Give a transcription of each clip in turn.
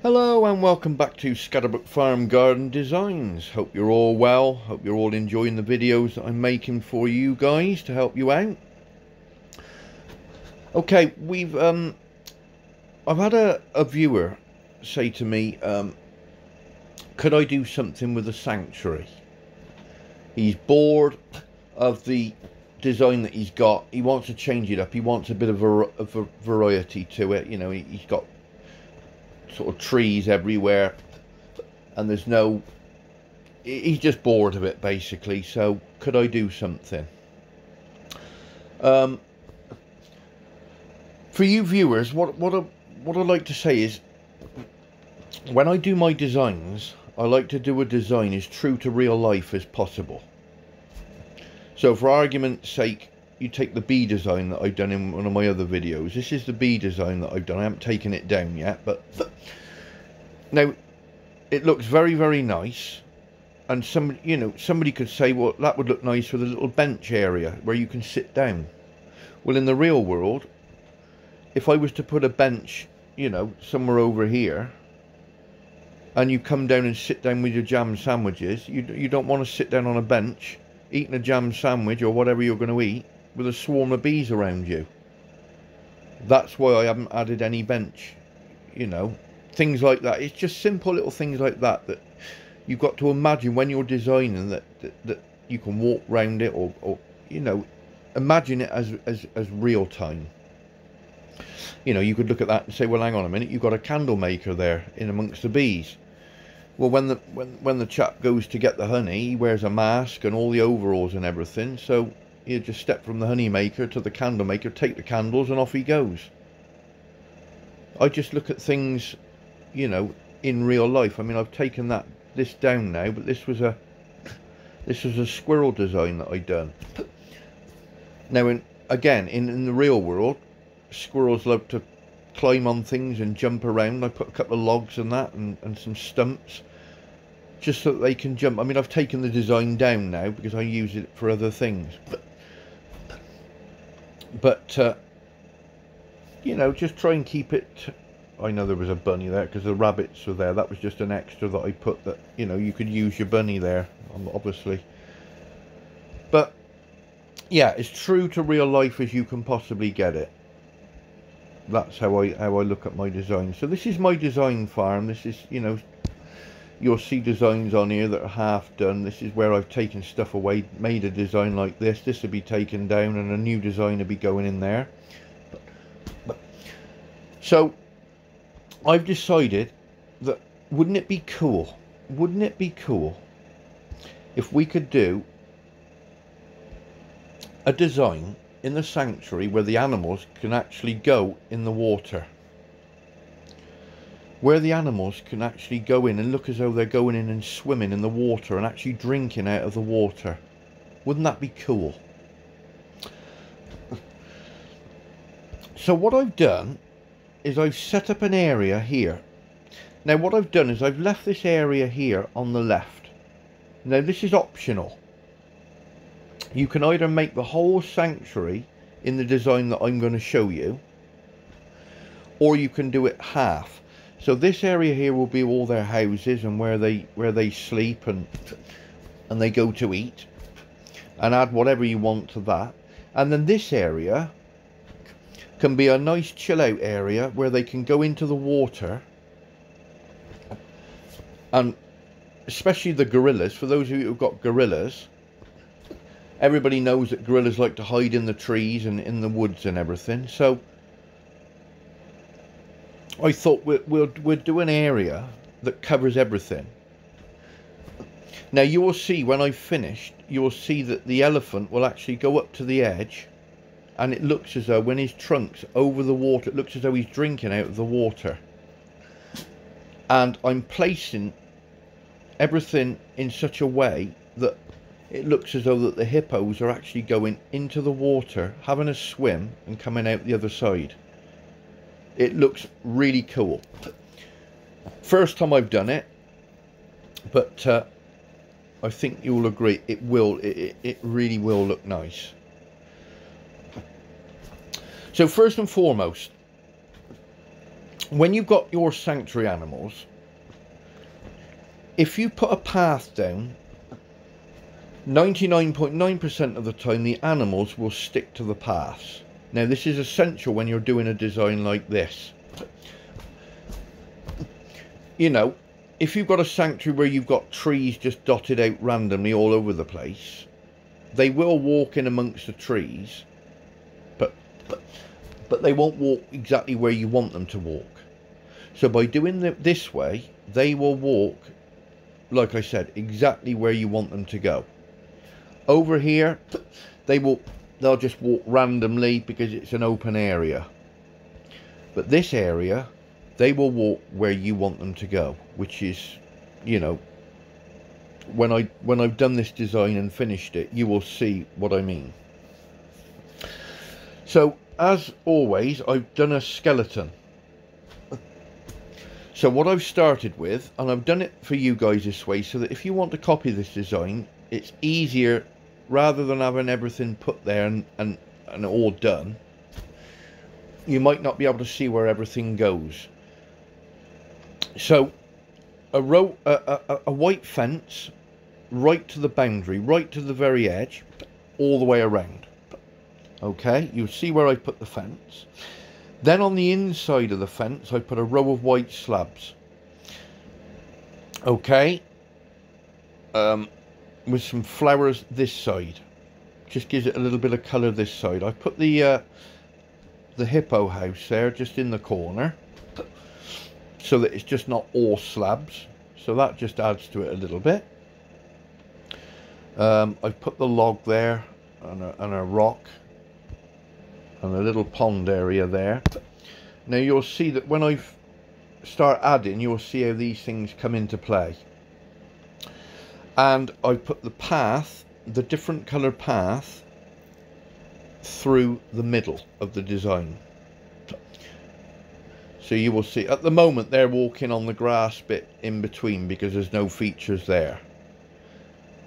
Hello and welcome back to Scatterbrook Farm Garden Designs. Hope you're all well. Hope you're all enjoying the videos that I'm making for you guys to help you out. Okay, I've had a viewer say to me, could I do something with the Sanctuary? He's bored of the design that he's got. He wants to change it up. He wants a bit of a variety to it. You know, he's got sort of trees everywhere and there's no, he's just bored of it basically. So could I do something? For you viewers, what I'd like to say is, when I do my designs, I like to do a design as true to real life as possible. So for argument's sake, you take the bee design that I've done in one of my other videos. This is the bee design that I've done. I haven't taken it down yet, but now it looks very, very nice. And somebody could say, well, that would look nice with a little bench area where you can sit down. Well, in the real world, if I was to put a bench, somewhere over here, and you come down and sit down with your jam sandwiches, you don't want to sit down on a bench eating a jam sandwich or whatever you're going to eat with a swarm of bees around you. That's why I haven't added any bench, things like that. It's just simple little things like that that you've got to imagine when you're designing, that you can walk round it or imagine it as real time. You could look at that and say, well, hang on a minute, you've got a candle maker there in amongst the bees. Well, when the chap goes to get the honey, he wears a mask and all the overalls and everything, so you just step from the honey maker to the candle maker, take the candles, and off he goes. I just look at things, in real life. I mean, I've taken this down now, but this was a squirrel design that I'd done. Now, in the real world, squirrels love to climb on things and jump around. I put a couple of logs and that and some stumps just so that they can jump. I mean, I've taken the design down now because I use it for other things, but just try and keep it. I know there was a bunny there because the rabbits were there. That was just an extra that I put, that you could use your bunny there, obviously. But yeah, as true to real life as you can possibly get it. That's how I look at my design. So this is my design farm. This is, you'll see designs on here that are half done. This is where I've taken stuff away, made a design like this. This will be taken down and a new design will be going in there. So I've decided that wouldn't it be cool if we could do a design in the sanctuary where the animals can actually go in the water, where the animals can actually go in and look as though they're going in and swimming in the water and actually drinking out of the water. Wouldn't that be cool? So what I've done is I've set up an area here. Now what I've done is I've left this area here on the left. Now this is optional. You can either make the whole sanctuary in the design that I'm going to show you, or you can do it half. So this area here will be all their houses and where they sleep and they go to eat, and add whatever you want to that. And then this area can be a nice chill out area where they can go into the water, and especially the gorillas. For those of you who've got gorillas, everybody knows that gorillas like to hide in the trees and in the woods and everything. So I thought we'd do an area that covers everything. Now you will see when I've finished, you will see that the elephant will actually go up to the edge, and it looks as though when his trunk's over the water, it looks as though he's drinking out of the water. And I'm placing everything in such a way that it looks as though that the hippos are actually going into the water, having a swim and coming out the other side. It looks really cool. First time I've done it, but I think you'll agree it really will look nice. So first and foremost, when you've got your sanctuary animals, if you put a path down, 99.9% of the time the animals will stick to the paths. Now this is essential when you're doing a design like this. You know, if you've got a sanctuary where you've got trees just dotted out randomly all over the place, they will walk in amongst the trees, but they won't walk exactly where you want them to walk. So by doing it this way, they will walk, like I said, exactly where you want them to go. Over here, they'll just walk randomly because it's an open area. But this area, they will walk where you want them to go, which is, you know, when I've done this design and finished it, you will see what I mean. So as always, I've done a skeleton. So what I've started with, and I've done it for you guys this way, so that if you want to copy this design, it's easier rather than having everything put there and all done. You might not be able to see where everything goes. So a white fence right to the boundary, right to the very edge, all the way around. Okay, you'll see where I put the fence. Then on the inside of the fence I put a row of white slabs. Okay, with some flowers this side, just gives it a little bit of colour this side. I put the hippo house there just in the corner, so that it's just not all slabs, so that just adds to it a little bit. I've put the log there and a rock and a little pond area there. Now you'll see that when I start adding, you'll see how these things come into play. And I put the path, the different colour path, through the middle of the design. So you will see, at the moment they're walking on the grass bit in between because there's no features there.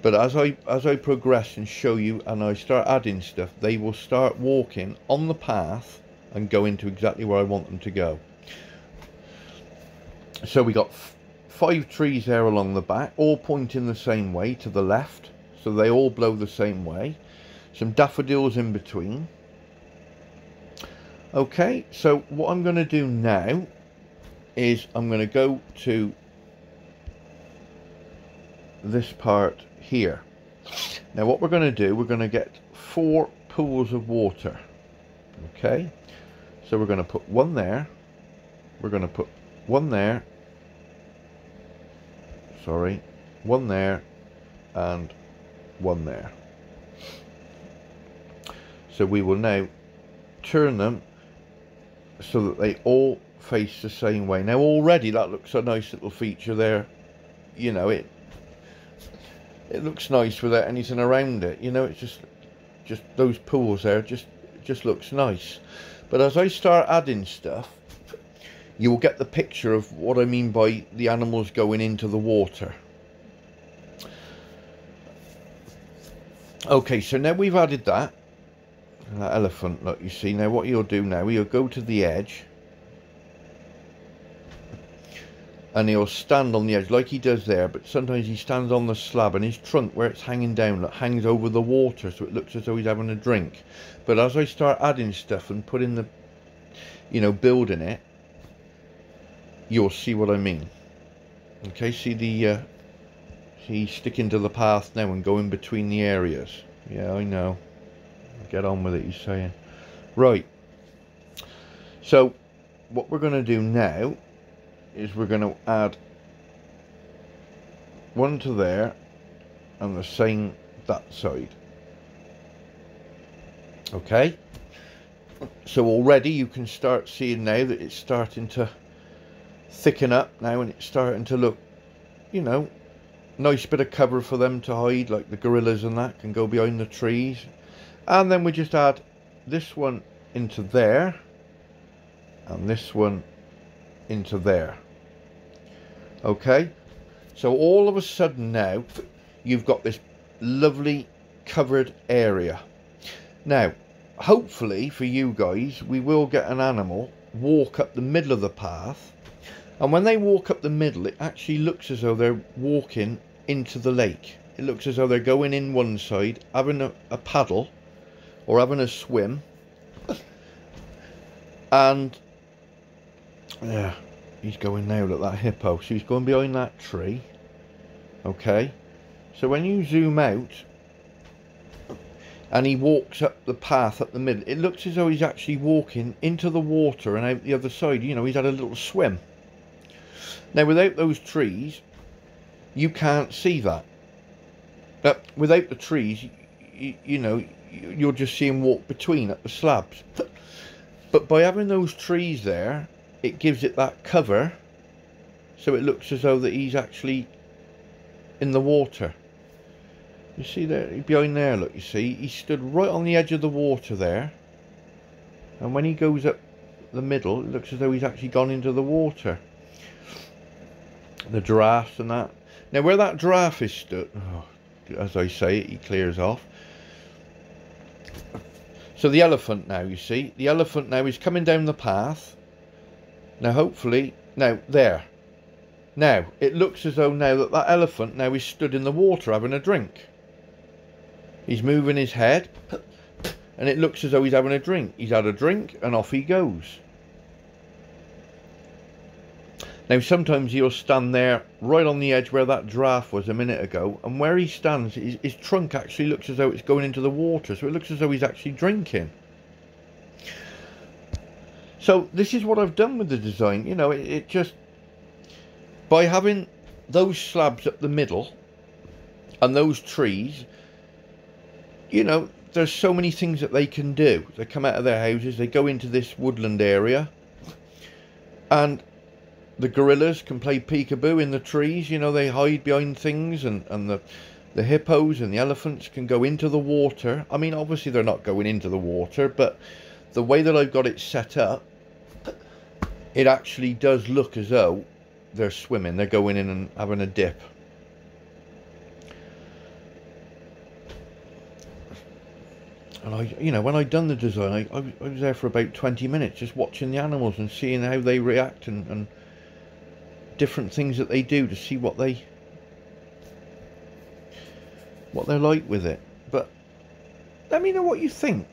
But as I progress and show you and I start adding stuff, they will start walking on the path and go into exactly where I want them to go. So we got 5 trees there along the back, all pointing the same way to the left, so they all blow the same way. Some daffodils in between. Okay, so what I'm going to do now is I'm going to go to this part here. Now what we're going to do, we're going to get 4 pools of water. Okay, so we're going to put one there, we're going to put one there, sorry, one there and one there. So we will now turn them so that they all face the same way. Now already that looks a nice little feature there, you know, it looks nice without anything around it, you know, it's just those pools there, just looks nice. But as I start adding stuff, you will get the picture of what I mean by the animals going into the water. Okay, so now we've added that elephant, look, you see. Now what you'll do now, you'll go to the edge and he'll stand on the edge like he does there, but sometimes he stands on the slab and his trunk where it's hanging down, look, hangs over the water, so it looks as though he's having a drink. But as I start adding stuff and putting the, you know, building it, you'll see what I mean. Okay, see the see sticking to the path now and going between the areas. Yeah, I know. Get on with it, he's saying. Right, so what we're going to do now is we're going to add one to there and the same that side. Okay, so already you can start seeing now that it's starting to thicken up now and it's starting to look, you know, nice bit of cover for them to hide, like the gorillas and that can go behind the trees. And then we just add this one into there and this one into there. Okay, so all of a sudden now you've got this lovely covered area. Now hopefully for you guys we will get an animal walk up the middle of the path, and when they walk up the middle, it actually looks as though they're walking into the lake. It looks as though they're going in one side, having a paddle or having a swim, and yeah, he's going now. Look, that hippo. So he's going behind that tree. Okay, so when you zoom out and he walks up the path up the middle, it looks as though he's actually walking into the water and out the other side. You know, he's had a little swim. Now, without those trees, you can't see that. But without the trees, you know, you'll just see him walk between at the slabs. But by having those trees there, it gives it that cover, so it looks as though that he's actually in the water. You see there, behind there, look, you see, he stood right on the edge of the water there. And when he goes up the middle, it looks as though he's actually gone into the water. The giraffes and that. Now, where that giraffe is stood, as I say it, he clears off. So the elephant now, you see, the elephant now is coming down the path. Now, hopefully, now, there. Now, it looks as though now that elephant now is stood in the water having a drink. He's moving his head, and it looks as though he's having a drink. He's had a drink, and off he goes. Now, sometimes he'll stand there right on the edge where that giraffe was a minute ago, and where he stands, his trunk actually looks as though it's going into the water, so it looks as though he's actually drinking. So this is what I've done with the design. You know, it just, by having those slabs up the middle and those trees, you know, there's so many things that they can do. They come out of their houses, they go into this woodland area, and the gorillas can play peekaboo in the trees. You know, they hide behind things, and the hippos and the elephants can go into the water. I mean, obviously they're not going into the water, but the way that I've got it set up, it actually does look as though they're swimming. They're going in and having a dip. And you know, when I'd done the design, I was there for about 20 minutes just watching the animals and seeing how they react and different things that they do to see what they're like with it. But let me know what you think.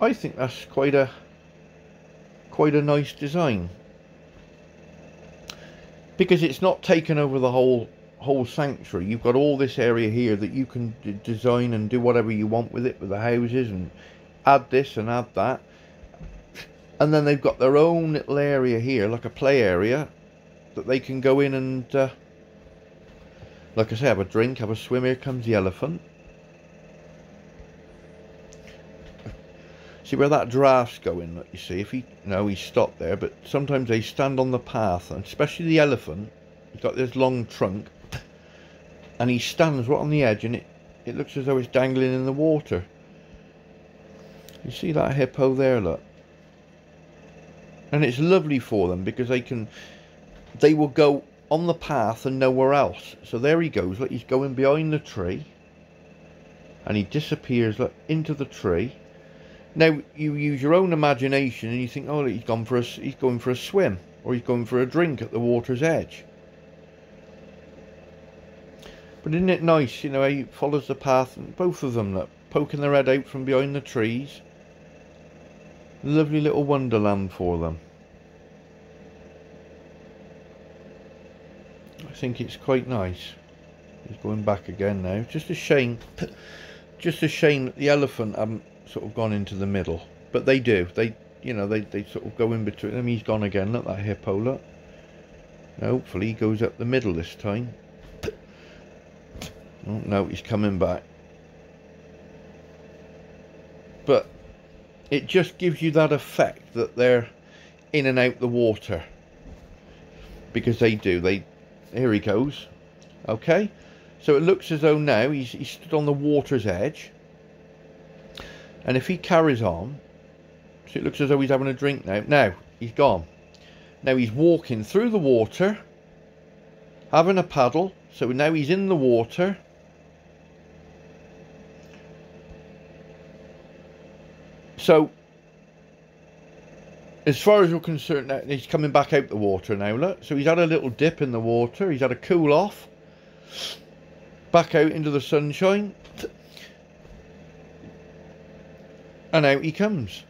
I think that's quite a nice design, because it's not taken over the whole sanctuary. You've got all this area here that you can design and do whatever you want with it, with the houses, and add this and add that. And then they've got their own little area here, like a play area, that they can go in and like I say, have a drink, have a swim. Here comes the elephant. See where that giraffe's going, look, you see, if he, no, he stopped there, but sometimes they stand on the path, and especially the elephant, he's got this long trunk, and he stands right on the edge, and it looks as though it's dangling in the water. You see that hippo there, look? And it's lovely for them, because they will go on the path and nowhere else. So there he goes, look, he's going behind the tree, and he disappears, look, into the tree. Now, you use your own imagination and you think, oh, he's going for a swim, or he's going for a drink at the water's edge. But isn't it nice, you know, he follows the path, and both of them, look, poking their head out from behind the trees. Lovely little wonderland for them. I think it's quite nice. He's going back again now. Just a shame that the elephant haven't sort of gone into the middle, but they do. They sort of go in between them. He's gone again. Look, that hippo, look. Now, hopefully he goes up the middle this time. Oh no, he's coming back. But it just gives you that effect that they're in and out the water, because they do. Here he goes. Okay, so it looks as though now he's stood on the water's edge. And if he carries on, so it looks as though he's having a drink now. Now, he's gone. Now he's walking through the water, having a paddle. So now he's in the water. So, as far as you're concerned, he's coming back out the water now, look. So he's had a little dip in the water. He's had a cool off. Back out into the sunshine. And out he comes.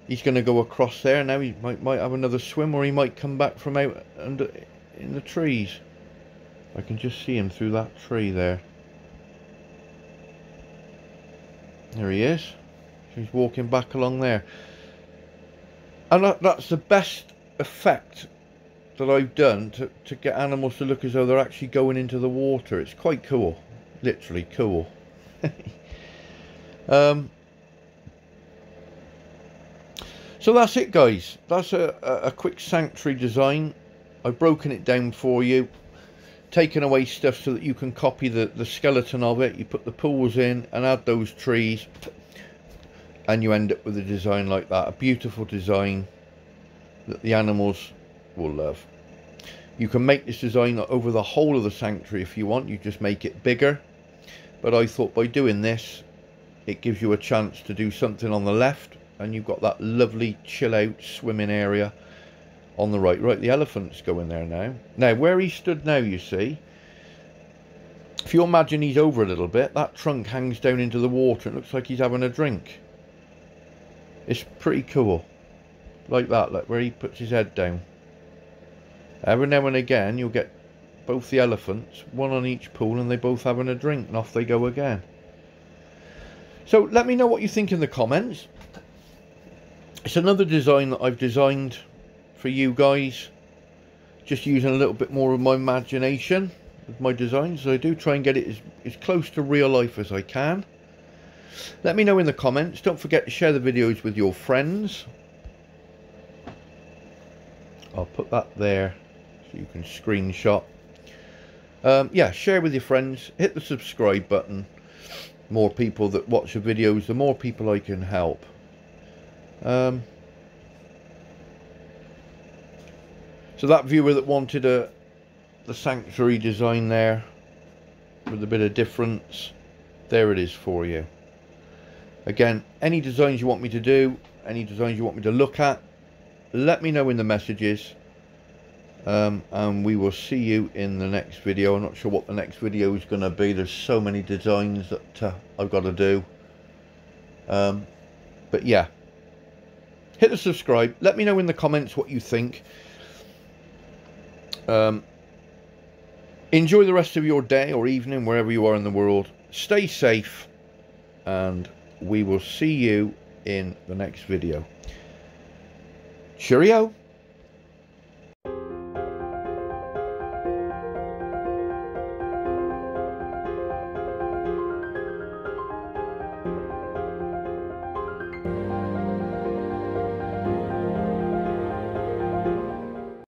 He's going to go across there. Now he might have another swim, or he might come back from out under in the trees. I can just see him through that tree there. There he is. He's walking back along there. And that's the best effect that I've done to get animals to look as though they're actually going into the water. It's quite cool. Literally cool. So that's it, guys. That's a quick sanctuary design. I've broken it down for you, taken away stuff so that you can copy the skeleton of it. You put the pools in and add those trees, and you end up with a design like that. A beautiful design that the animals will love. You can make this design over the whole of the sanctuary if you want. You just make it bigger. But I thought by doing this, it gives you a chance to do something on the left, and you've got that lovely chill out swimming area on the right. Right, the elephant's going there now. Now, where he stood now, you see, if you imagine he's over a little bit, that trunk hangs down into the water. It looks like he's having a drink. It's pretty cool. Like that, look, where he puts his head down. Every now and again, you'll get both the elephants, one on each pool, and they both having a drink, and off they go again. So let me know what you think in the comments. It's another design that I've designed for you guys, just using a little bit more of my imagination with my designs. So I do try and get it as close to real life as I can. Let me know in the comments. Don't forget to share the videos with your friends. I'll put that there so you can screenshot. Yeah, share with your friends. Hit the subscribe button. More people that watch the videos, the more people I can help. So that viewer that wanted the sanctuary design there with a bit of difference, there it is for you. Again, any designs you want me to do, any designs you want me to look at, let me know in the messages, and we will see you in the next video. I'm not sure what the next video is going to be. There's so many designs that I've got to do, but yeah, hit the subscribe. Let me know in the comments what you think. Enjoy the rest of your day or evening wherever you are in the world. Stay safe, and we will see you in the next video. Cheerio.